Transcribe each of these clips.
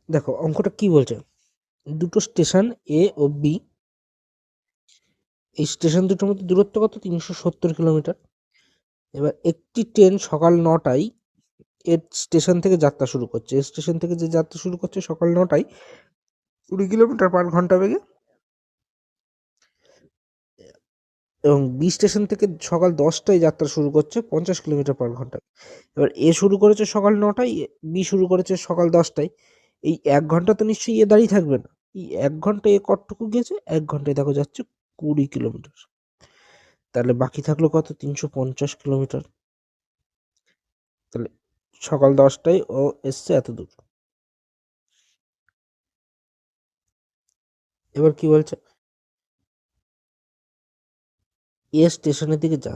দেখো অঙ্কটা কি বলছে, দুটো স্টেশন এ ও বি, এই স্টেশন দুটোর মধ্যে দূরত্ব কত, 370 কিলোমিটার। এবার একটি ট্রেন সকাল 9টায় এর স্টেশন থেকে যাত্রা শুরু করছে, এর স্টেশন থেকে যে যাত্রা শুরু করছে সকাল 9টায় 20 কিলোমিটার পার ঘন্টা বেগে, এবং বি স্টেশন থেকে সকাল 10টায় যাত্রা শুরু করছে 50 কিলোমিটার পার ঘন্টা। এবার এ শুরু করেছে সকাল 9টায়, বি শুরু করেছে সকাল 10টায়। এই 1 ঘন্টা তো নিশ্চয়ই এ দাঁড়িয়ে থাকবে না। এই 1 ঘন্টায় এ কতটুকু গেছে, 1 ঘন্টায় দেখো যাচ্ছে 20 কিলোমিটার। তাহলে বাকি থাকলো কত, 350 কিলোমিটার। তাহলে সকাল 10টায় ও এসছে এত দূর। এবার কি বলছে, এ স্টেশনের দিকে যা,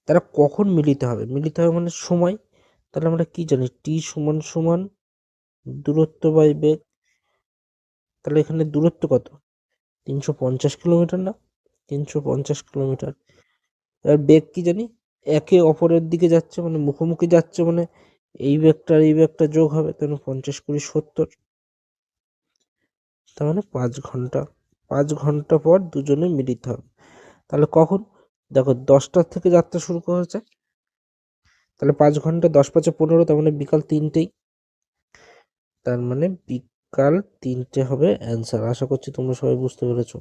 তারা কখন মিলিত হবে, মিলিত হবে মানে সময়। তাহলে আমরা কি জানি, টি সমান সমান দূরত্ব বাই বেগ। তাহলে এখানে দূরত্ব কত, 350 কিলোমিটার না, 350 কিলোমিটার। এবার বেগ কি জানি, একে অপরের দিকে যাচ্ছে মানে মুখোমুখি যাচ্ছে মানে এই বেগটা আর এই বেগটা যোগ হবে, তাহলে 50 × 20 = 70। তার মানে 5 ঘন্টা, 5 ঘন্টা পর দুজনে মিলিত হবে। তাহলে কখন, দেখো 10টার থেকে যাত্রা শুরু করেছে, তাহলে 5 ঘন্টা, 10 × 5 = 15, তার মানে বিকাল 3টেই। তার মানে বিকাল 3টে হবে অ্যান্সার। আশা করছি তোমরা সবাই বুঝতে পেরেছো।